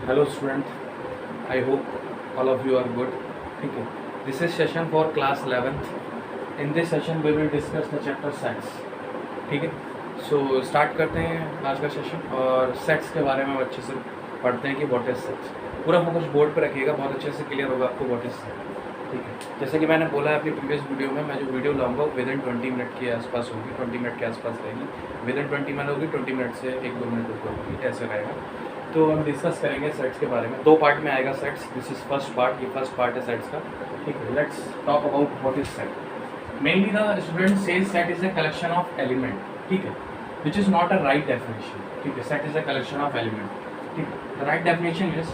Hello student, I hope all of you are good. ठीक है, this is session for class 11th. In this session we will discuss the chapter sets. ठीक है, so start करते हैं आज का session और सेट्स के बारे में अच्छे से पढ़ते हैं कि व्हाट इज सेट्स. पूरा फोकस बोर्ड पर रखिएगा, बहुत अच्छे से क्लियर होगा आपको व्हाट इज सेट. ठीक है, जैसे कि मैंने बोला है अपनी प्रीवियस वीडियो में, मैं जो वीडियो लाऊंगा विद इन 20 मिनट के आसपास होगी, 20 मिनट के आसपास रहेगी. विद इन 20 मिनट होगी, 20 मिनट से 1-2 मिनट ऊपर होगी, ऐसे रहेगा. तो हम डिस्कस करेंगे सेट्स के बारे में. 2 पार्ट में आएगा sets. This is first part, ये फर्स्ट पार्ट है सेट्स का. ठीक है, let's talk about what is set. Mainly the student says set is a collection of element. ठीक है, which is not a right definition. ठीक है, set is a collection of element. ठीक है, the right definition is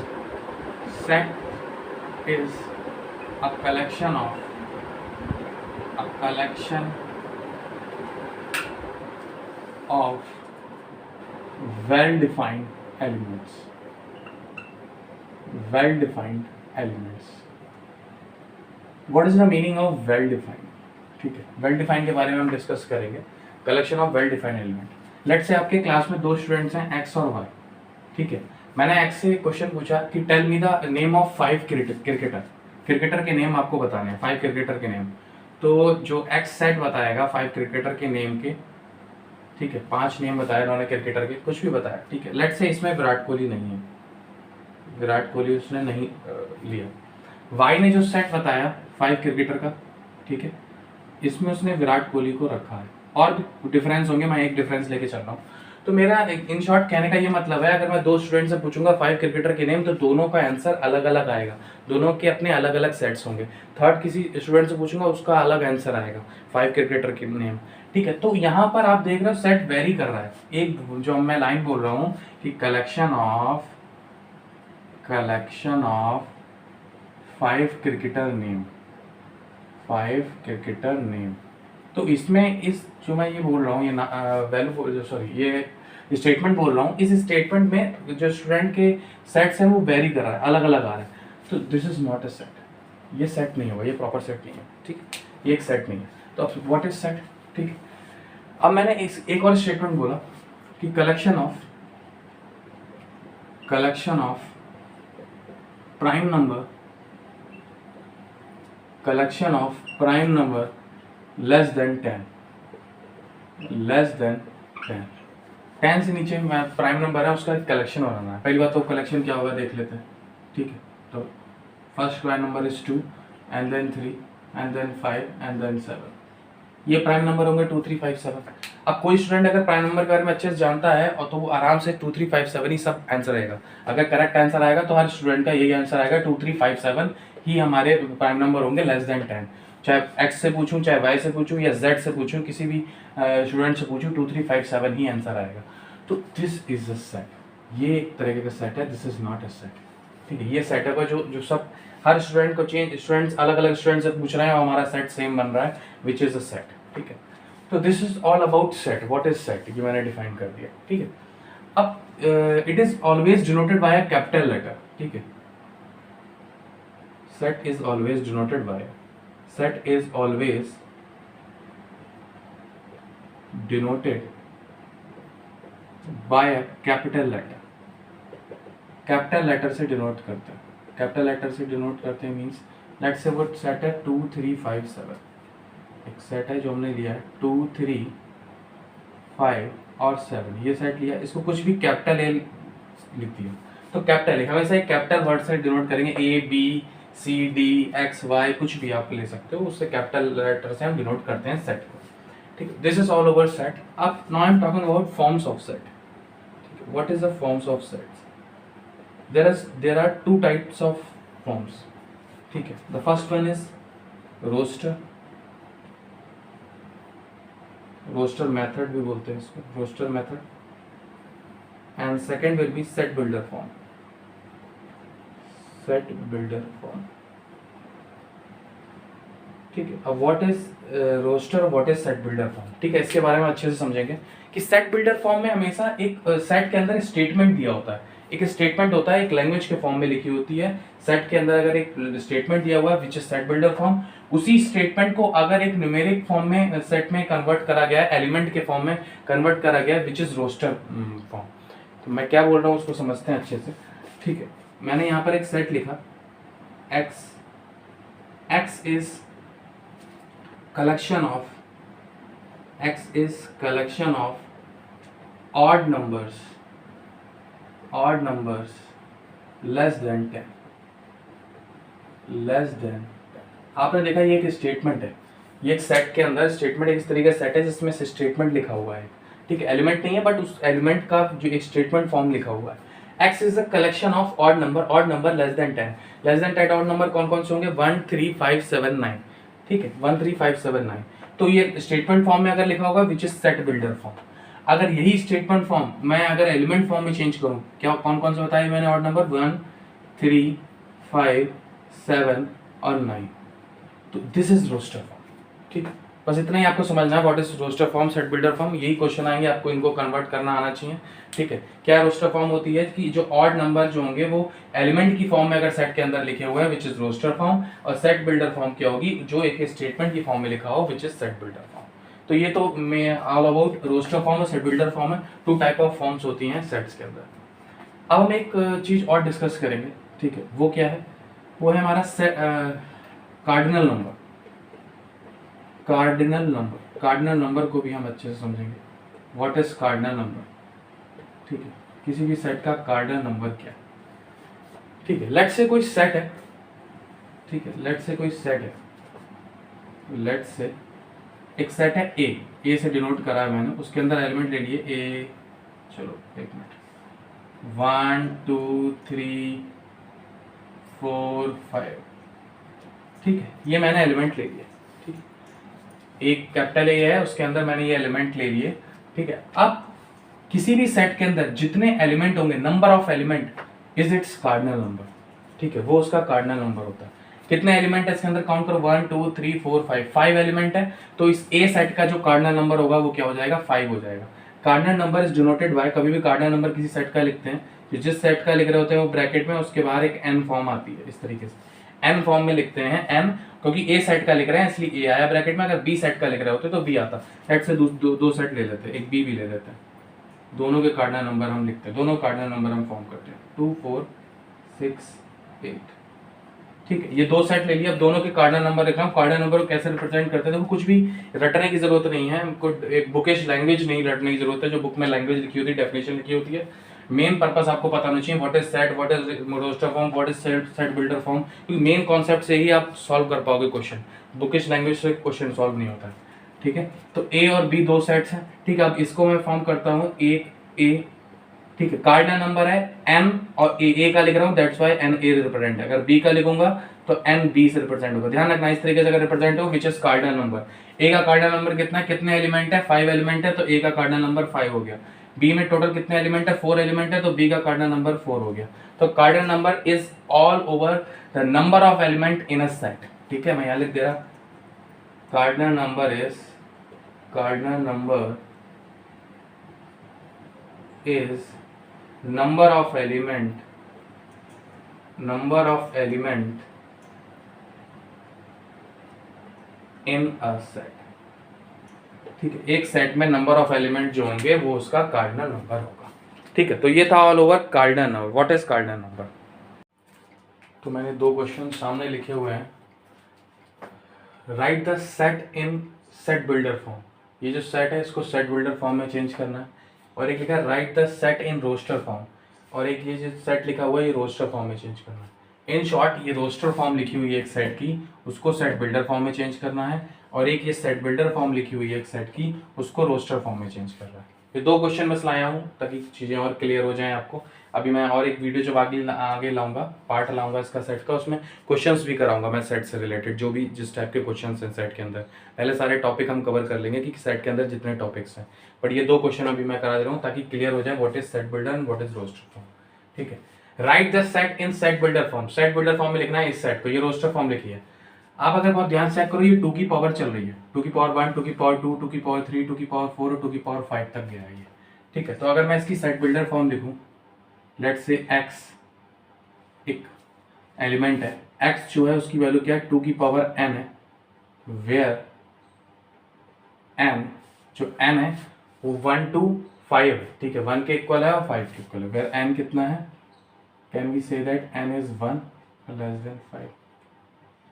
set is a collection of well defined elements. Well defined elements. What is the meaning of well defined? ठीक है, well defined के बारे में हम डिस्कस करेंगे. Collection of well defined element. Let's say आपके class में 2 students हैं, एक्स और वाई. ठीक है, मैंने एक्स से क्वेश्चन पूछा कि tell me the name of 5 cricketer के नेम आपको बताने हैं, 5 क्रिकेटर के नेम. तो जो एक्स सेट बताएगा 5 क्रिकेटर के नेम के, ठीक है, 5 नेम बताया उन्होंने क्रिकेटर के, कुछ भी बताया. ठीक है, लेट्स से इसमें विराट कोहली नहीं है, विराट कोहली उसने नहीं लिया. वाई ने जो सेट बताया 5 क्रिकेटर का, ठीक है, इसमें उसने विराट कोहली को रखा है. और भी डिफरेंस होंगे, मैं एक डिफरेंस लेके चल रहा हूँ. तो मेरा इन शॉर्ट कहने का ये मतलब है, अगर मैं 2 स्टूडेंट से पूछूंगा 5 क्रिकेटर के नेम, तो दोनों का आंसर अलग अलग आएगा, दोनों के अपने अलग अलग सेट्स होंगे. थर्ड किसी स्टूडेंट से पूछूंगा, उसका अलग आंसर आएगा 5 क्रिकेटर के नेम. ठीक है, तो यहाँ पर आप देख रहे हो सेट वेरी कर रहा है. एक जो मैं लाइन बोल रहा हूँ कि कलेक्शन ऑफ 5 क्रिकेटर नेम, तो इसमें इस जो मैं ये बोल रहा हूँ, ये ये स्टेटमेंट बोल रहा हूँ, इस स्टेटमेंट में जो स्टूडेंट के सेट्स हैं वो वेरी कर रहा है, अलग अलग आ रहे हैं. तो this is not a set. ये सेट नहीं होगा, ये प्रॉपर सेट नहीं है. ठीक है, ये एक सेट नहीं है. तो अब व्हाट इज सेट. ठीक है, अब मैंने एक और स्टेटमेंट बोला कि collection of prime number less than 10. 10 से नीचे प्राइम नंबर है, उसका कलेक्शन बनाना है. पहली बात तो कलेक्शन क्या होगा देख लेते हैं. ठीक है, तो first prime number is 2 and then 3 and then 5 and then 7. ये प्राइम नंबर होंगे 2 3 5 7. अब कोई स्टूडेंट अगर प्राइम नंबर के बारे में अच्छे से जानता है और तो वो आराम से 2 3 5 7 ही सब आंसर आएगा. अगर करेक्ट आंसर आएगा तो हर स्टूडेंट का यही आंसर आएगा, 2 3 5 7 ही हमारे प्राइम नंबर होंगे लेस देन 10. चाहे एक्स से पूछूं, चाहे वाई से पूछूं, या जेड से पूछूं, किसी भी स्टूडेंट से पूछूं, 2 3 5 7 ही आंसर आएगा. तो दिस इज अ सेट. ये एक तरीके का सेट है. This is not a set. ठीक है, ये सेट है जो सब हर स्टूडेंट को स्टूडेंट्स अलग अलग स्टूडेंट से पूछ रहे हैं और हमारा सेट सेम बन रहा है, विच इज अ सेट. ठीक है, तो this is all about set. What is set, ये मैंने डिफाइन कर दिया. ठीक है, अब it is always denoted by a capital letter. ठीक है, set is always denoted by a capital letter. Capital letter से डिनोट करते हैं. कैपिटल लेटर से डिनोट करते हैं मीन्स लेट्स से वो सेट है 2 3 5 7. एक सेट है जो हमने लिया है 2 3 5 और 7. ये सेट लिया, इसको कुछ भी कैपिटल ए लिख दिया. तो कैपिटल ए हमेशा एक कैपिटल वर्ड से डिनोट करेंगे. A B C D X Y कुछ भी आप ले सकते हो, उससे कैपिटल लेटर से हम डिनोट करते हैं सेट को. ठीक है, this is all over set. अब now I am talking about forms of set. What is the forms of sets? There are 2 types of forms. ठीक है, the first one is roster method भी बोलते हैं इसको, roster method. And second will be set builder form. ठीक है, अब what is roster, what is set builder form. ठीक है, इसके बारे में अच्छे से समझेंगे कि सेट बिल्डर फॉर्म में हमेशा एक सेट के अंदर स्टेटमेंट दिया होता है. एक स्टेटमेंट होता है, एक लैंग्वेज के फॉर्म में लिखी होती है. सेट के अंदर अगर एक स्टेटमेंट दिया हुआ है which is set builder form, उसी स्टेटमेंट को अगर एक न्यूमेरिक फॉर्म में सेट में कन्वर्ट करा गया है, एलिमेंट के फॉर्म में कन्वर्ट करा गया है विच इज रोस्टर फॉर्म. तो मैं क्या बोल रहा हूँ उसको समझते हैं अच्छे से. ठीक है, मैंने यहाँ पर एक सेट लिखा x, x is collection of odd numbers less than 10, आपने देखा ये एक स्टेटमेंट है, ये एक सेट के अंदर स्टेटमेंट एक इस तरीके का सेट है जिसमें स्टेटमेंट लिखा हुआ है, ठीक है, एलिमेंट नहीं है बट उस एलिमेंट का जो एक स्टेटमेंट फॉर्म लिखा हुआ है। x is a collection of odd number less than 10 odd number कौन कौन से होंगे 1 3 5 7 9, ठीक है 1 3 5 7 9। तो ये स्टेटमेंट फॉर्म में अगर लिखा होगा which is set builder form. अगर यही स्टेटमेंट फॉर्म मैं अगर एलिमेंट फॉर्म में चेंज करूं, क्या कौन कौन से बताया मैंने ऑड नंबर 1 3 5 7 और 9, तो दिस इज रोस्टर फॉर्म, ठीक है। बस इतना ही आपको समझना है what is roster form, set builder form, यही क्वेश्चन आएंगे, आपको इनको कन्वर्ट करना आना चाहिए, ठीक है। क्या रोस्टर फॉर्म होती है कि जो ऑड नंबर जो होंगे वो एलिमेंट की फॉर्म में अगर सेट के अंदर लिखे हुए हैं विच इज रोस्टर फॉर्म, और सेट बिल्डर फॉर्म क्या होगी जो एक स्टेटमेंट की फॉर्म में लिखा हो which is set builder form. तो ये तो मैं ऑल अबाउट रोस्टर फॉर्म और सेट बिल्डर फॉर्म है, 2 टाइप ऑफ फॉर्म्स होती हैं सेट्स के अंदर। अब हम एक चीज और डिस्कस करेंगे, ठीक है, वो क्या है, वो है हमारा कार्डिनल नंबर। कार्डिनल नंबर को भी हम अच्छे से समझेंगे, व्हाट इज कार्डिनल नंबर, ठीक है, किसी भी सेट का कार्डिनल नंबर क्या है, ठीक है। लेट्स से कोई सेट है, ठीक है, लेट्स से कोई सेट है, लेट्स से एक सेट है ए से डिनोट करा है मैंने, उसके अंदर एलिमेंट ले लिए ए, चलो एक मिनट, 1 2 3 4 5, ठीक है, ये मैंने एलिमेंट ले लिया, ठीक है, एक कैपिटल ए है उसके अंदर मैंने ये एलिमेंट ले लिए, ठीक है। अब किसी भी सेट के अंदर जितने एलिमेंट होंगे, number of element is it's cardinal number, ठीक है, वो उसका कार्डिनल नंबर होता है। कितने एलिमेंट है इसके अंदर, काउंट करो 1 2 3 4 5, 5 एलिमेंट है, तो इस ए सेट का जो कार्डिनल नंबर होगा वो क्या हो जाएगा 5 हो जाएगा। Cardinal number is denoted by, कभी भी कार्डिनल नंबर किसी सेट का लिखते हैं तो जिस सेट का लिख रहे होते हैं वो ब्रैकेट में उसके बाहर एक एन फॉर्म आती है, इस तरीके से एन फॉर्म में लिखते हैं एन, क्योंकि ए सेट का लिख रहे हैं इसलिए ए आया ब्रैकेट में, अगर बी सेट का लिख रहे होते तो बी आता, सेट से दो सेट ले लेते हैं, एक बी भी ले लेते हैं, दोनों के कार्डिनल नंबर हम लिखते हैं, दोनों कार्डिनल नंबर हम फॉर्म करते हैं 2 4 6 8, ठीक है, ये दो सेट ले लिया। अब दोनों के कार्डिनल नंबर लिख रहा हूँ, कार्डिनल नंबर को कैसे रिप्रेजेंट करते हैं, देखो कुछ भी रटने की जरूरत नहीं है, हमको एक बुकिश लैंग्वेज नहीं रटने की जरूरत है, जो बुक में लैंग्वेज लिखी होती है, डेफिनेशन लिखी होती है, मेन पर्पस आपको पता होना चाहिए what is set, what is roster form, what is set builder form, क्योंकि मेन कॉन्सेप्ट से ही आप सॉल्व कर पाओगे क्वेश्चन, बुकिश लैंग्वेज से क्वेश्चन सॉल्व नहीं होता है, ठीक है। तो ए और बी दो सेट्स हैं, ठीक है, अब इसको मैं फॉर्म करता हूँ एक ए, ठीक है, कार्डिनल नंबर है एन और ए का लिख रहा हूँ that's why n A represent है, अगर बी का लिखूंगा तो एन बी से रिप्रेजेंट होगा, ध्यान रखना इस तरीके से अगर रिप्रेजेंट हो विच इज कार्डिनल नंबर। ए का कार्डिनल नंबर कितना है, कितने एलिमेंट है 5 एलिमेंट है, तो ए का कार्डिनल नंबर 5 हो गया। बी में टोटल कितने एलिमेंट है 4 एलिमेंट है, तो बी का कार्डिनल नंबर 4 हो गया। तो cardinal number is all over the number of element in a set, ठीक है, मैं यहाँ लिख दे रहा, cardinal number is number of element in a set, ठीक है, एक सेट में नंबर ऑफ एलिमेंट जो होंगे वो उसका कार्डिनल नंबर होगा, ठीक है। तो ये था all over cardinal number, what is cardinal number. तो मैंने दो क्वेश्चन सामने लिखे हुए हैं, write the set in set builder form, ये जो सेट है इसको सेट बिल्डर फॉर्म में चेंज करना है, और एक लिखा है write the set in roster form, और एक ये जो सेट लिखा हुआ है ये रोस्टर फॉर्म में चेंज करना है। इन शॉर्ट ये रोस्टर फॉर्म लिखी हुई है एक सेट की, उसको सेट बिल्डर फॉर्म में चेंज करना है, और एक ये सेट बिल्डर फॉर्म लिखी हुई है एक सेट की, उसको रोस्टर फॉर्म में चेंज कर रहा है। ये दो क्वेश्चन बस लाया हूँ ताकि चीज़ें और क्लियर हो जाएं आपको। अभी मैं और एक वीडियो जब आगे लाऊंगा, पार्ट लाऊंगा इसका सेट का, उसमें क्वेश्चंस भी कराऊंगा मैं सेट से रिलेटेड, जो भी जिस टाइप के क्वेश्चंस हैं सेट के अंदर, पहले सारे टॉपिक हम कवर कर लेंगे कि सेट के अंदर जितने टॉपिक्स हैं, बट ये दो क्वेश्चन अभी मैं करा दे रहा हूँ ताकि क्लियर हो जाए what is set builder and what is roster form, ठीक है। Write the set in set builder form, set builder form में लिखना है इस सेट को, ये रोस्टर फॉर्म लिखी है। आप अगर बहुत ध्यान से चेक करो ये 2 की पावर चल रही है, 2 की पावर 1, 2 की पावर 2, 2 की पावर 3, 2 की पावर 4 और 2 की पावर 5 तक गया है ये, ठीक है। तो अगर मैं इसकी सेट बिल्डर फॉर्म लिखूं, लेट्स से x एक एलिमेंट है, x जो है उसकी वैल्यू क्या है 2 की पावर n है, वेयर n जो n है वो 1 to 5 है, ठीक है, 1 के इक्वल है और 5 के इक्वल है, वेयर n कितना है can we say that n is 1 less than 5,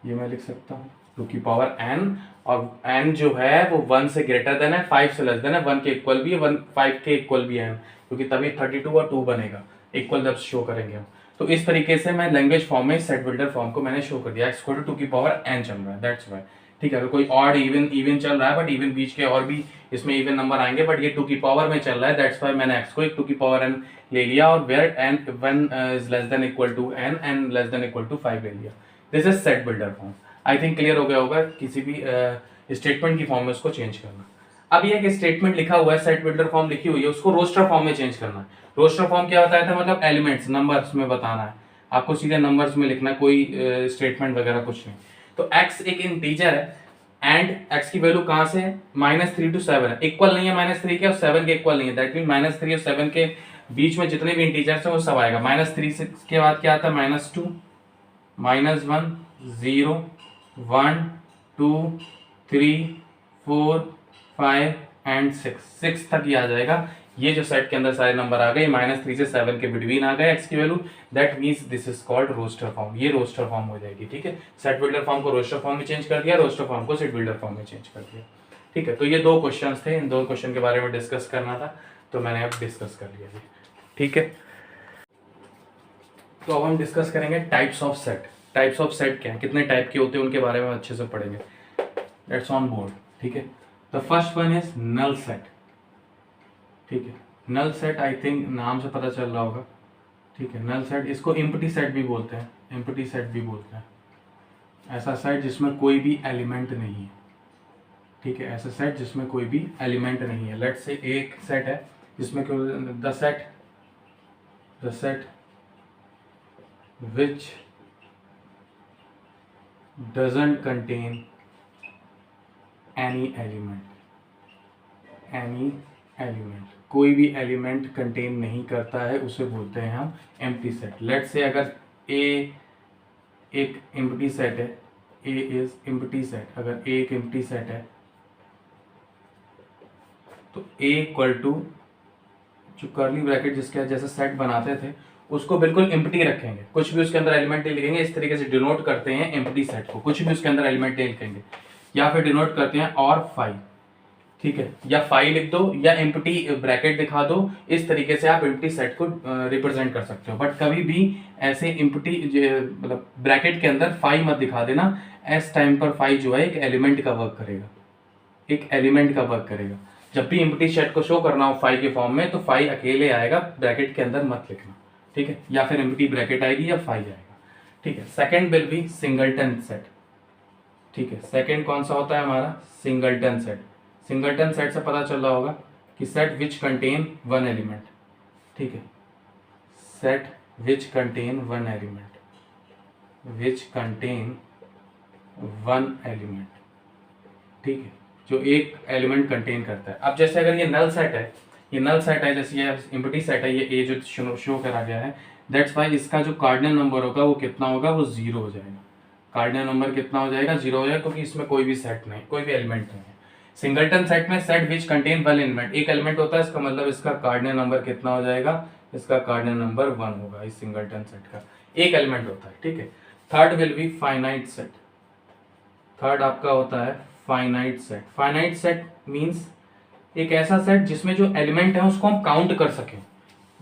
ये मैं लिख सकता हूँ 2 की पावर n, और n जो है वो 1 से ग्रेटर देन है, 5 से लेस देन है, 1 के इक्वल भी है, 5 के इक्वल भी है, क्योंकि तभी 32 और 2 बनेगा, इक्वल जब शो करेंगे हम। तो इस तरीके से मैं लैंग्वेज फॉर्म में सेट बिल्डर फॉर्म को मैंने शो कर दिया, x को 2 की पावर n चल रहा है, दैट्स वाई। ठीक है, अगर कोई ऑड इवन चल रहा है, बट इवन बीच के और भी इसमें इवन नंबर आएंगे, बट ये 2 की पावर में चल रहा है, दैट्स वाई मैंने x को एक 2 की पावर n ले लिया, और where n 1 is less than equal to n less than equal to 5 ले लिया। This is set builder form. I think clear हो गया होगा किसी भी स्टेटमेंट की फॉर्म में उसको चेंज करना। अब ये एक स्टेटमेंट लिखा हुआ है, सेट बिल्डर फॉर्म लिखी हुई है, उसको रोस्टर फॉर्म में चेंज करना है। रोस्टर फॉर्म क्या होता है, मतलब एलिमेंट्स नंबर्स में बताना है आपको, सीधे नंबर्स में लिखना है, कोई स्टेटमेंट वगैरह कुछ नहीं। तो x एक इंटीजर है एंड x की वैल्यू कहां से है, -3 to 7 है, इक्वल नहीं है -3 के और 7 के इक्वल नहीं है, दैट मीन -3 और 7 के बीच में जितने भी इंटीजर्स हैं वो सब आएगा। -3 के बाद क्या आता है, -2 -1 0 1 2 3 4 5 एंड 6 तक ही आ जाएगा। ये जो सेट के अंदर सारे नंबर आ गए, -3 से 7 के बिटवीन आ गए x की value, that means this is called roster form. ये रोस्टर फॉर्म हो जाएगी। ठीक है, सेट बिल्डर फॉर्म को रोस्टर फॉर्म में चेंज कर दिया, रोस्टर फॉर्म को सेट बिल्डर फॉर्म में चेंज कर दिया। ठीक है, तो ये 2 क्वेश्चंस थे, इन 2 क्वेश्चन के बारे में डिस्कस करना था, तो मैंने अब डिस्कस कर लिया। ठीक है, तो अब हम डिस्कस करेंगे types of set. Types of set क्या है, कितने टाइप के होते हैं, उनके बारे में अच्छे से पढ़ेंगे। That's on board. ठीक है, the first one is null set. ठीक है, नल सेट आई थिंक नाम से पता चल रहा होगा। ठीक है, नल सेट, इसको एम्प्टी सेट भी बोलते हैं, एम्प्टी सेट भी बोलते हैं। ऐसा सेट जिसमें कोई भी एलिमेंट नहीं है। ठीक है, ऐसा सेट जिसमें कोई भी एलिमेंट नहीं है। लेट्स से एक सेट है जिसमें the set which doesn't contain any element, कोई भी एलिमेंट कंटेन नहीं करता है, उसे बोलते हैं हम एम्प्टी सेट। लेट्स से अगर A एक एम्प्टी सेट है, A इज एम्प्टी सेट, अगर A एक एम्प्टी सेट है तो A इक्वल टू जो कर्ली ब्रैकेट जिसके जैसे सेट बनाते थे उसको बिल्कुल एम्प्टी रखेंगे, कुछ भी उसके अंदर एलिमेंट नहीं लिखेंगे। इस तरीके से डिनोट करते हैं एम्प्टी सेट को, कुछ भी उसके अंदर एलिमेंट नहीं लिखेंगे, या फिर डिनोट करते हैं और फाई। ठीक है, या फाई लिख दो या एम्प्टी ब्रैकेट दिखा दो, इस तरीके से आप एम्प्टी सेट को रिप्रेजेंट कर सकते हो। बट कभी भी ऐसे एम्प्टी मतलब ब्रैकेट के अंदर फाई मत दिखा देना, एस टाइम पर फाई जो है एक एलिमेंट का वर्क करेगा, एक एलिमेंट का वर्क करेगा। जब भी एम्प्टी सेट को शो करना हो फाई के फॉर्म में तो फाई अकेले आएगा, ब्रैकेट के अंदर मत लिखना। ठीक है, या फिर एम्प्टी ब्रैकेट आएगी या फाई आएगा। ठीक है, second will be singleton set. ठीक है, सेकंड कौन सा होता है हमारा, सिंगलटन सेट। सिंगलटन सेट से पता चल रहा होगा कि set which contain one element. ठीक है, set which contain one element, which contain one element. ठीक है, जो एक एलिमेंट कंटेन करता है। अब जैसे अगर ये नल सेट है, ये नल सेट है, जैसे ये एम्प्टी सेट है, ये ए जो शो करा गया है, दैट्स वाई इसका जो कार्डिनल नंबर होगा वो कितना होगा, वो 0 हो जाएगा। कार्डिनल नंबर कितना हो जाएगा, 0 हो जाएगा, क्योंकि इसमें कोई भी सेट नहीं, कोई भी एलिमेंट नहीं है। सिंगलटन सेट में set which contain one element, एक एलिमेंट होता है, इसका मतलब इसका कार्डिनल नंबर कितना हो जाएगा, इसका कार्डिनल नंबर 1 होगा। इस सिंगलटन सेट का एक एलिमेंट होता है। ठीक है, third will be finite set. Third आपका होता है finite set. Finite set means एक ऐसा सेट जिसमें जो एलिमेंट है उसको हम काउंट कर सकें,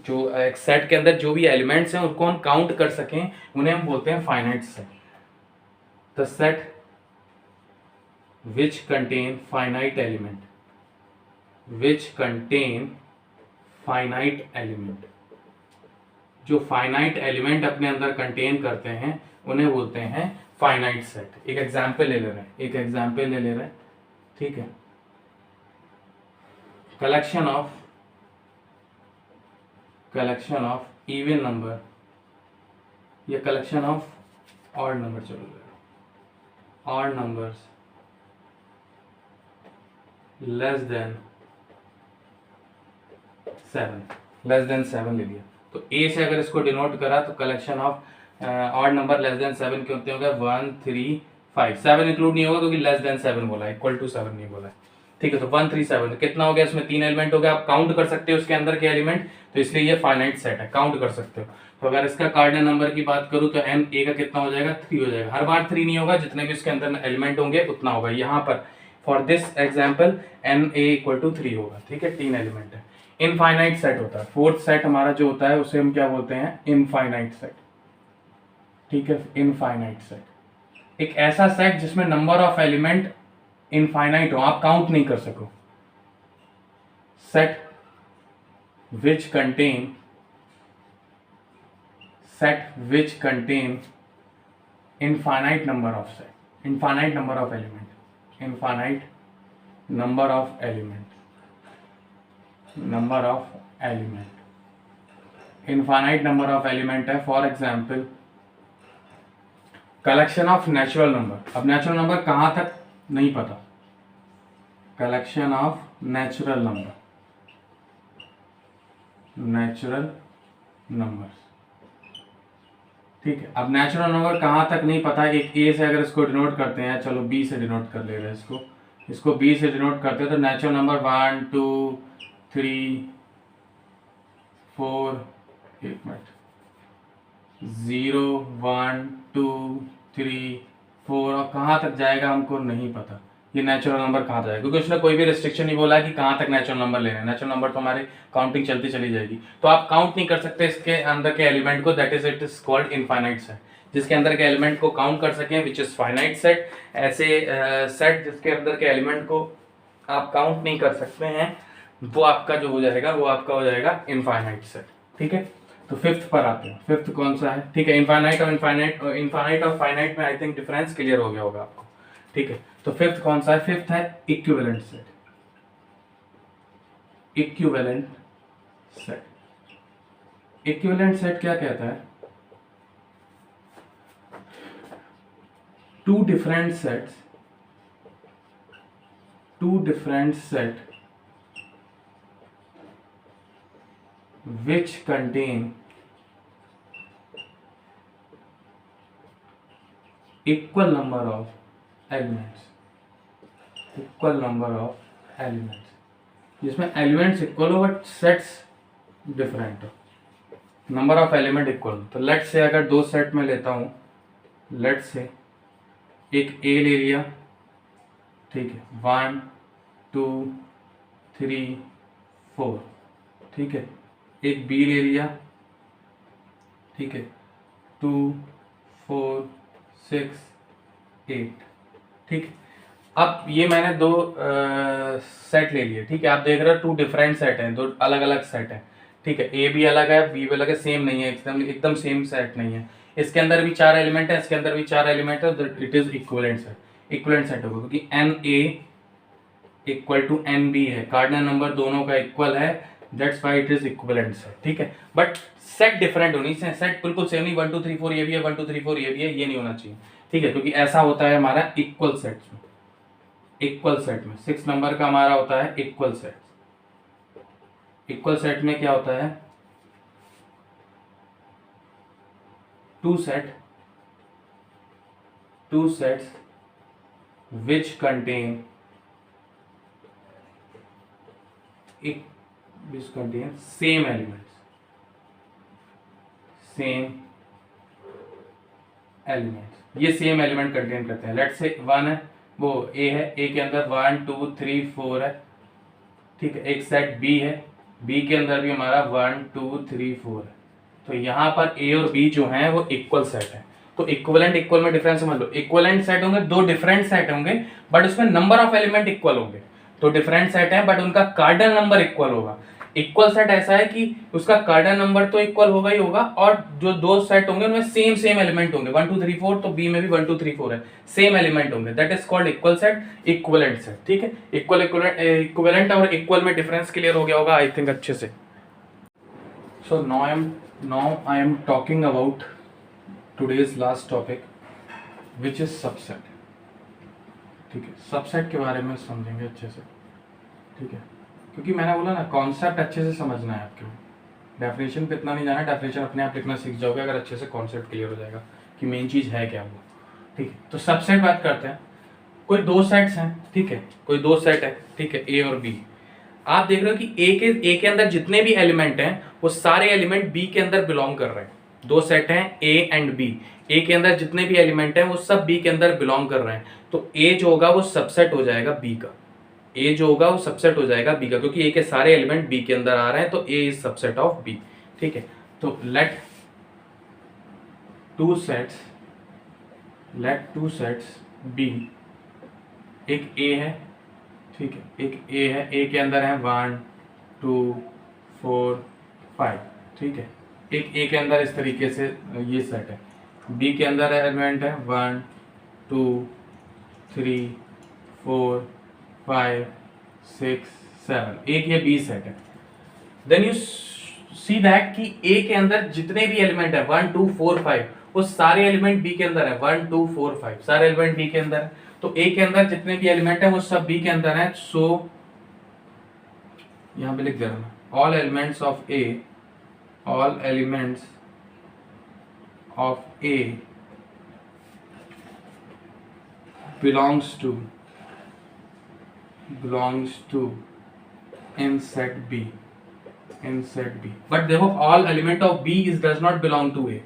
जो एक सेट के अंदर जो भी एलिमेंट्स हैं उनको हम काउंट कर सकें, उन्हें हम बोलते हैं finite set. The set which contain finite element, which contain finite element, जो फाइनाइट एलिमेंट अपने अंदर कंटेन करते हैं उन्हें बोलते हैं फाइनाइट सेट। एक एग्जाम्पल ले ले रहे हैं, ठीक है, collection of even number या collection of odd number, चलो odd numbers less than 7 ले लिया। तो A से अगर इसको डिनोट करा तो collection of odd number less than 7 के होते होंगे 1 3 5। 7 इंक्लूड नहीं होगा क्योंकि less than 7 बोला है, इक्वल टू 7 नहीं बोला है। ठीक है, तो 1 3 7 कितना हो गया, इसमें 3 एलिमेंट हो गया। आप काउंट कर सकते हो उसके अंदर के एलिमेंट, तो इसलिए ये फाइनाइट सेट है, काउंट कर सकते हो। तो अगर इसका कार्डिनल नंबर की बात करूं तो एन ए का कितना हो जाएगा, 3 हो जाएगा। हर बार 3 नहीं होगा, जितने भी इसके अंदर एलिमेंट होंगे उतना होगा। यहाँ पर for this example n A equal to 3 होगा, ठीक है, 3 एलिमेंट है। इनफाइनाइट सेट होता है, फोर्थ सेट हमारा जो होता है उसे हम क्या बोलते हैं, इनफाइनाइट सेट, ठीक है। इनफाइनाइट सेट एक ऐसा सेट जिसमें नंबर ऑफ एलिमेंट इनफाइनाइट हो, आप काउंट नहीं कर सको। Set which contain infinite number of infinite number of element infinite number of element है। For example collection of natural number. अब नेचुरल नंबर कहां तक नहीं पता, कलेक्शन ऑफ नेचुरल नंबर्स, ठीक है। अब नेचुरल नंबर कहां तक नहीं पता, एक ए से अगर इसको डिनोट करते हैं, चलो बी से डिनोट कर ले रहे हैं इसको बी से डिनोट करते हैं, तो नेचुरल नंबर 1 2 3 4 एक मिनट 0 1 2 3 4 और कहाँ तक जाएगा हमको नहीं पता, ये नेचुरल नंबर कहाँ तक जाएगा, क्योंकि उसने कोई भी रिस्ट्रिक्शन नहीं बोला कि कहाँ तक नेचुरल नंबर लेना है। नेचुरल नंबर तो हमारे काउंटिंग चलती चली जाएगी, तो आप काउंट नहीं कर सकते इसके अंदर के एलिमेंट को, that is it is called infinite set. जिसके अंदर के एलिमेंट को काउंट कर सकें विच इज फाइनाइट सेट। ऐसे सेट जिसके अंदर के एलिमेंट को आप काउंट नहीं कर सकते हैं, वो आपका जो हो जाएगा वो आपका हो जाएगा इनफाइनाइट सेट, ठीक है। तो फिफ्थ पर आते हैं, फिफ्थ कौन सा है, ठीक है। इनफाइनाइट और फाइनाइट में आई थिंक डिफरेंस क्लियर हो गया होगा आपको, ठीक है। तो फिफ्थ कौन सा है, फिफ्थ है इक्विवेलेंट सेट। इक्विवेलेंट सेट क्या कहता है, two different set which contain equal number of elements, जिसमें एलिमेंट्स इक्वल हो बट सेट्स डिफरेंट हो, नंबर ऑफ एलिमेंट इक्वल। तो लेट से अगर दो सेट में लेता हूं, लेट से एक ए ले लिया, ठीक है, 1 2 3 4, ठीक है। एक बी ले लिया, ठीक है, 2 4 6 8, ठीक। अब ये मैंने दो सेट ले लिए, ठीक है। आप देख रहे हो 2 डिफरेंट सेट हैं, 2 अलग अलग सेट हैं, ठीक है। ए भी अलग है, बी भी अलग है, सेम नहीं है, एकदम सेम सेट नहीं है। इसके अंदर भी 4 एलिमेंट है, इसके अंदर भी 4 एलिमेंट है, इट इज इक्विवेलेंट सेट होगा, क्योंकि n A equal to n B है, कार्डिनल नंबर दोनों का इक्वल है, that's why it is equivalent set, ठीक है। बट सेट डिफरेंट होनी चाहिए, सेट बिल्कुल सेम नहीं, 1 2 3 4 ये भी है, 1 2 3 4 ये भी है, ये नहीं होना चाहिए, ठीक है। क्योंकि ऐसा होता है हमारा इक्वल सेट में 6 नंबर का हमारा होता है इक्वल सेट में क्या होता है, two sets which contain same elements, ये सेम एलिमेंट कंटेन करते हैं। लेट से 1 है, वो ए है, ए के अंदर 1 2 3 4 है, ठीक है। एक सेट बी है, बी के अंदर भी हमारा 1 2 3 4 है। तो यहाँ पर ए और बी जो हैं वो इक्वल सेट है। तो इक्वलेंट इक्वल में डिफरेंस समझ लो, इक्वलेंट सेट होंगे, 2 डिफरेंट सेट होंगे बट उसमें नंबर ऑफ एलिमेंट इक्वल होंगे। तो डिफरेंट सेट है बट उनका कार्डिनल नंबर इक्वल होगा। इक्वल सेट ऐसा है कि उसका कार्डिनल नंबर तो इक्वल होगा ही होगा, और जो 2 सेट होंगे उनमें सेम एलिमेंट होंगे, 1 2 3 4, तो बी में भी 1 2 3 4 है, सेम एलिमेंट होंगे, that is called equal set, equivalent set, ठीक है। इक्वलेंट और इक्वल में डिफरेंस क्लियर हो गया होगा आई थिंक अच्छे से। सो now I am talking about today's last topic which is subset, ठीक है। सबसेट के बारे में समझेंगे अच्छे से, ठीक है, क्योंकि मैंने बोला ना कॉन्सेप्ट अच्छे से समझना है आपको, डेफिनेशन पे इतना नहीं जाना, डेफिनेशन अपने आप लिखना सीख जाओगे अगर अच्छे से कॉन्सेप्ट क्लियर हो जाएगा कि मेन चीज़ है क्या वो, ठीक है। तो सबसेट बात करते हैं, कोई 2 सेट्स हैं, ठीक है, कोई 2 सेट है, ठीक है, ए और बी। आप देख रहे हो कि ए के अंदर जितने भी एलिमेंट हैं वो सारे एलिमेंट बी के अंदर बिलोंग कर रहे हैं। दो सेट हैं ए एंड बी, ए के अंदर जितने भी एलिमेंट हैं वो सब बी के अंदर बिलोंग कर रहे हैं, तो ए जो होगा वो सबसेट हो जाएगा बी का। ए जो होगा वो सबसेट हो जाएगा बी का, क्योंकि ए के सारे एलिमेंट बी के अंदर आ रहे हैं, तो ए इज सबसेट ऑफ बी। ठीक है, तो लेट टू सेट्स बी, एक ए है, ठीक है, एक ए है, ए के अंदर है 1 2 4 5, ठीक है, एक ए के अंदर इस तरीके से ये सेट है, बी के अंदर एलिमेंट है 1 2 3 4 5 6 7, एक ये बी सेट है। देन यू सी दैट कि ए के अंदर जितने भी एलिमेंट है 1 2 4 5 वो सारे एलिमेंट बी के अंदर है, 1 2 4 5 सारे एलिमेंट बी के अंदर है, तो ए के अंदर जितने भी एलिमेंट है वो सब बी के अंदर है। सो यहां पे लिख दे रहा हूं all elements of A, all elements of A belongs to in set B, but देखो all element of B is does not belong to A,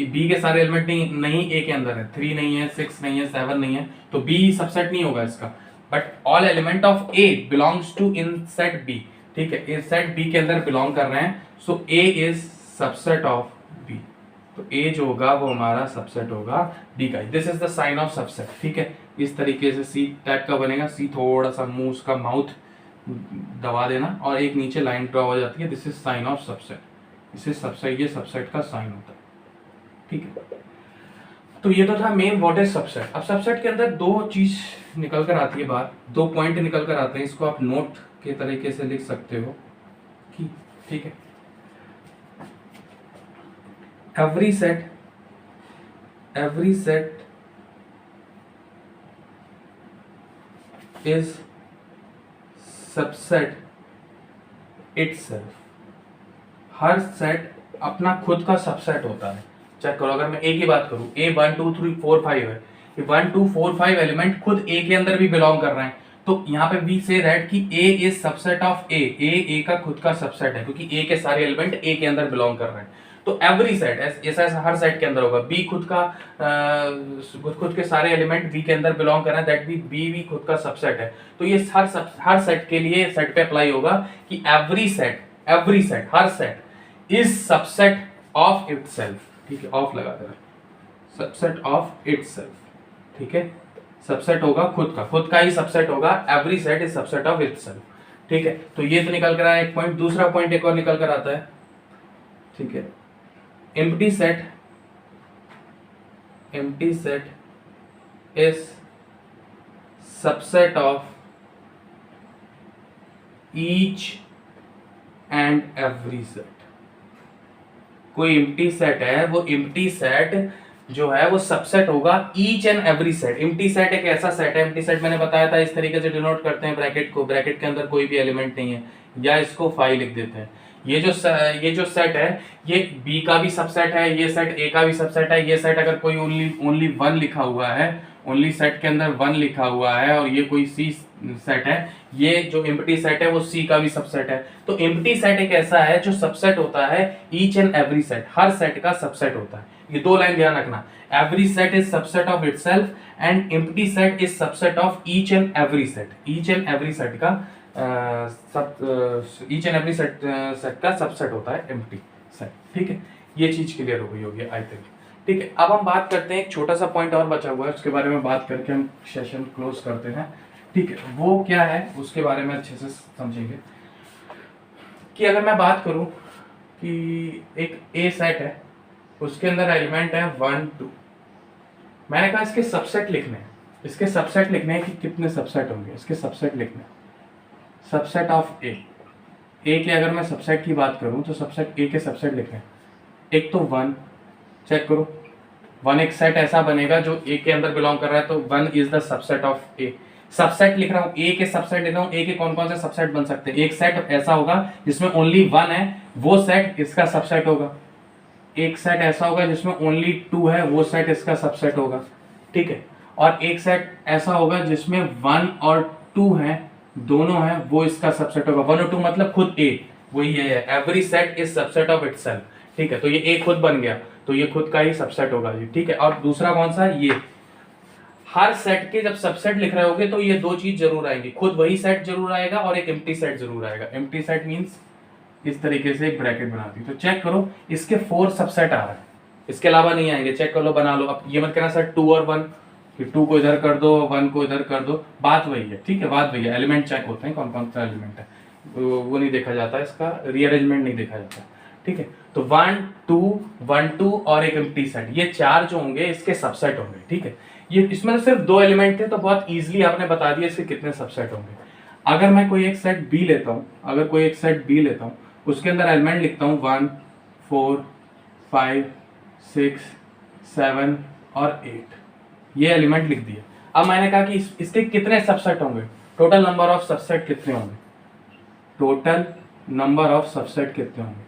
B के सारे एलिमेंट नहीं ए के अंदर है, 3 नहीं है, 6 नहीं है, 7 नहीं है, तो बी सबसेट नहीं होगा इसका, but all element of A belongs to in set B, ठीक है, इन सेट बी के अंदर बिलोंग कर रहे हैं, सो ए इज सबसेट ऑफ बी, तो ए जो होगा वो हमारा सबसेट होगा बी का। This is the sign of subset, ठीक है, इस तरीके से सी टाइप का बनेगा, सी थोड़ा सा मुंह उसका माउथ दबा देना और एक नीचे लाइन ड्रॉ हो जाती है, this is sine of subset, इसे सबसेट, ये सबसेट का साइन होता है, ठीक है। तो ये तो था मेन व्हाट इज सबसेट। अब सबसेट के अंदर दो चीज निकल कर आती है बाहर, दो पॉइंट निकल कर आते हैं, इसको आप नोट के तरीके से लिख सकते हो कि, ठीक है, every set is subset itself, her set अपना खुद का सबसेट होता है। चेक करो, अगर मैं ए की बात करूं, ए 1 2 3 4 5 है, ये 1 2 4 5 एलिमेंट खुद ए के अंदर भी बिलोंग कर रहे हैं, तो यहाँ पे वी से दैट कि ए इज सबसेट ऑफ ए, ए का खुद का सबसेट है, क्योंकि ए के सारे एलिमेंट ए के अंदर बिलोंग कर रहे हैं, तो एवरी सेट ऐसा हर सेट के अंदर होगा, बी खुद के सारे एलिमेंट बी के अंदर बिलोंग कर रहे हैं, दैट बी भी खुद का सबसेट है, तो ये हर सेट के लिए सेट पे अप्लाई होगा कि every set her set is subset of itself, ठीक है, ऑफ लगा देना, सबसेट ऑफ इटसेल्फ, ठीक है, सबसेट होगा खुद का ही सबसेट होगा, every set is subset of itself, ठीक है। तो ये तो निकल कर आया एक पॉइंट, दूसरा पॉइंट एक और निकल कर आता है, ठीक है, empty set is subset of each and every set। कोई empty set है, वो empty set जो है वो सबसेट होगा each and every set. Empty set एक ऐसा सेट है, एम्प्टी सेट मैंने बताया था इस तरीके से डिनोट करते हैं ब्रैकेट को, ब्रैकेट के अंदर कोई भी एलिमेंट नहीं है, या इसको फाइव लिख देते हैं। ये जो सेट है ये बी का भी सबसेट है, ये सेट ए का भी सबसेट है, ये सेट अगर कोई ओनली 1 लिखा हुआ है, ओनली सेट के अंदर 1 लिखा हुआ है, और ये कोई सी सेट है, ये जो एम्प्टी सेट है वो सी का भी सबसेट है। तो एम्प्टी सेट एक ऐसा है जो सबसेट होता है each and every set, her set का सबसेट होता है। ये दो लाइन ध्यान रखना, every set is subset of itself and empty set is subset of each and every set. Each and every set का सेट का सबसेट होता है एम्प्टी सेट, ठीक है। ये चीज क्लियर हो गई होगी आई थिंक, ठीक है। अब हम बात करते हैं, एक छोटा सा पॉइंट और बचा हुआ है, उसके बारे में बात करके हम सेशन क्लोज करते हैं, ठीक है। वो क्या है उसके बारे में अच्छे से समझेंगे कि अगर मैं बात करूं कि एक ए सेट है, उसके अंदर एलिमेंट है 1 2, मैंने कहा इसके सबसेट लिखने हैं, इसके सबसेट लिखने हैं कि कितने सबसेट होंगे, इसके सबसेट लिखने हैं। सबसेट ऑफ ए के अगर मैं सबसेट की बात करूं तो सबसेट ए के सबसेट लिखने हैं। एक तो 1, चेक करो 1 एक सेट ऐसा बनेगा जो ए के अंदर बिलोंग कर रहा है, तो 1 is the subset of A. Subset लिख रहा हूं, ए के सबसेट लिख रहा हूं, ए के कौन कौन से सबसेट बन सकते हैं। एक सेट ऐसा होगा जिसमें ओनली 1 है, वो सेट इसका सबसेट होगा। एक सेट ऐसा होगा जिसमें ओनली 2 है, वो सेट इसका सबसेट होगा, ठीक है। और एक सेट ऐसा होगा जिसमें 1 और 2 है, दोनों है वो इसका सबसेट होगा। 1 और 2 मतलब खुद ए, वही है every set is subset of itself, ठीक है। तो ये ए खुद बन गया, तो ये खुद का ही सबसेट होगा ये, ठीक है। और दूसरा कौन सा, ये हर सेट के जब सबसेट लिख रहे होगे तो ये दो चीज जरूर आएंगी, खुद वही सेट जरूर आएगा और एक एम्प्टी सेट जरूर आएगा। एम्प्टी सेट मींस इस तरीके से एक ब्रैकेट बना दी। तो चेक करो इसके 4 सबसेट आ रहे हैं, इसके अलावा नहीं आएंगे, चेक कर लो, बना लो। अब ये मत कहना सर 2 और 1, कि 2 को इधर कर दो 1 को इधर कर दो, बात वही है, ठीक है, बात वही है। एलिमेंट चेक होते हैं कौन कौन सा एलिमेंट है, वो नहीं देखा जाता, इसका रीअरेंजमेंट नहीं देखा जाता, ठीक है। तो 1 2 1 2 और एक एम्प्टी सेट, ये 4 जो होंगे इसके सबसेट होंगे, ठीक है। ये इसमें तो सिर्फ 2 एलिमेंट थे तो बहुत इजीली आपने बता दिया इसके कितने सबसेट होंगे। अगर मैं कोई एक सेट बी लेता हूं, अगर कोई एक सेट बी लेता हूं, उसके अंदर एलिमेंट लिखता हूं 1 4 5 6 7 और 8, ये एलिमेंट लिख दिए। अब मैंने कहा कि इसके कितने सबसेट होंगे, टोटल नंबर ऑफ सबसेट कितने होंगे, टोटल नंबर ऑफ सबसेट कितने होंगे।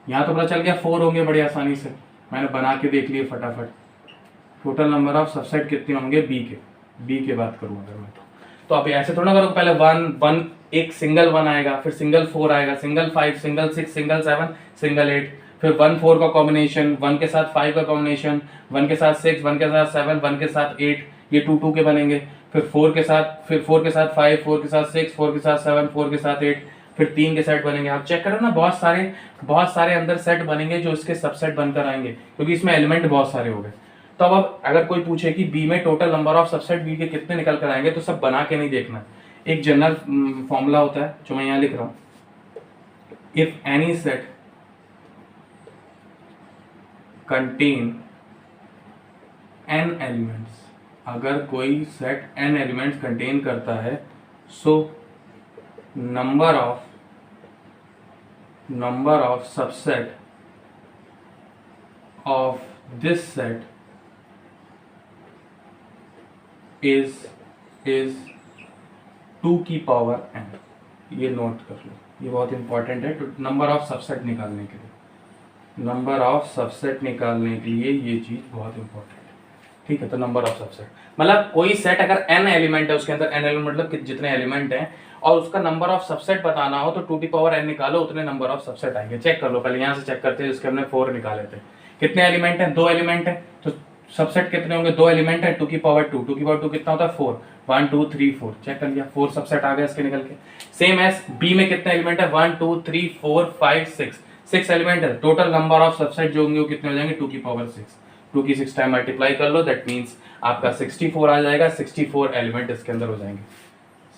यहाँ तो पता चल गया 4 होंगे बड़ी आसानी से, मैंने बना के देख लिए फटाफट। टोटल नंबर ऑफ सबसेट कितने होंगे बी के बात करूँ अगर मैं तो अब ऐसे थोड़ा करो, पहले 1 1 एक सिंगल 1 आएगा, फिर सिंगल 4 आएगा, सिंगल 5 सिंगल 6 सिंगल 7 सिंगल 8, फिर 1 4 का कॉम्बिनेशन, 1 के साथ 5 का कॉम्बिनेशन, 1 के साथ 6, 1 के साथ 7, 1 के साथ 8, ये 2 2 के बनेंगे, फिर 4 के साथ 5, 4 के साथ 6, 4 के साथ 7, 4 के साथ 8, फिर 3 के सेट बनेंगे। आप चेक करो ना, बहुत सारे अंदर सेट बनेंगे जो इसके सबसेट बनकर आएंगे, क्योंकि इसमें एलिमेंट बहुत सारे हो गए। तो अब अगर कोई पूछे कि बी में total number of subset B के कितने निकल कर आएंगे, तो सब बना के नहीं देखना, एक जनरल फॉर्मूला होता है जो मैं यहां लिख रहा हूं, if any set contain n elements, अगर कोई सेट n एलिमेंट्स कंटेन करता है, so number of subset of this set is 2 की पावर n। ये नोट कर लो, ये बहुत इंपॉर्टेंट है नंबर ऑफ सबसेट निकालने के लिए। नंबर ऑफ सबसेट निकालने के लिए ये चीज बहुत इंपॉर्टेंट है, ठीक है। तो नंबर ऑफ सबसेट मतलब कोई सेट अगर n एलिमेंट है, उसके अंदर n एलिमेंट मतलब कि जितने एलिमेंट हैं, और उसका नंबर ऑफ सबसेट बताना हो तो 2 की पावर n निकालो, उतने नंबर ऑफ सबसेट आएंगे। चेक कर लो, पहले यहाँ से चेक करते हैं, जिसके हमने 4 निकाले थे। कितने एलिमेंट हैं, 2 एलिमेंट है, तो सबसेट कितने होंगे, 2 एलिमेंट है, 2 की पावर 2, 2 की पावर 2 कितना होता है 4, 1 2 3 4, चेक कर लिया, 4 सबसेट आ गए इसके निकल के। सेम एज बी में कितने एलिमेंट है, 1 2 3 4 5 6 एलिमेंट है, टोटल नंबर ऑफ सबसेट जो होंगे वो कितने हो जाएंगे, 2 की पावर 6, 2 की 6 टाइम मल्टीप्लाई कर लो, दैट मींस आपका 64 आ जाएगा। 64 एलिमेंट इसके अंदर हो जाएंगे,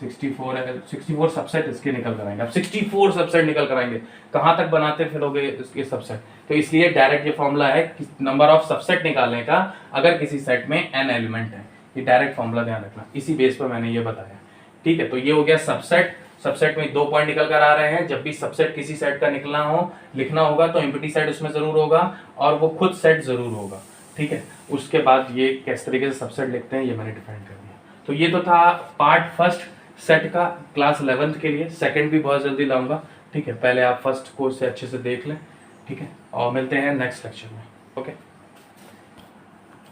64 सबसेट इसके निकल कर आएंगे। अब 64 सबसेट निकल कर आएंगे, कहां तक बनाते फिरोगे इसके सबसेट। तो इसलिए डायरेक्ट ये फॉर्मूला है कि नंबर ऑफ सबसेट निकालने का अगर किसी सेट में n एलिमेंट है, ये डायरेक्ट फॉर्मूला ध्यान रखना, इसी बेस पर मैंने ये बताया, ठीक है। तो ये हो गया सबसेट। सबसेट में 2 पॉइंट निकल कर आ रहे हैं, जब भी सबसेट किसी सेट का निकलना हो, लिखना होगा तो एम्प्टी सेट उसमें जरूर होगा और वो खुद सेट जरूर होगा, ठीक है। उसके बाद ये किस तरीके से सबसेट लिखते हैं ये मैंने डिफाइन कर दिया। तो ये तो था पार्ट फर्स्ट सेट का क्लास 11th के लिए। सेकंड भी बहुत जल्दी लाऊंगा, ठीक है। पहले आप फर्स्ट कोर्स से अच्छे से देख लें, ठीक है, और मिलते हैं नेक्स्ट लेक्चर में, ओके।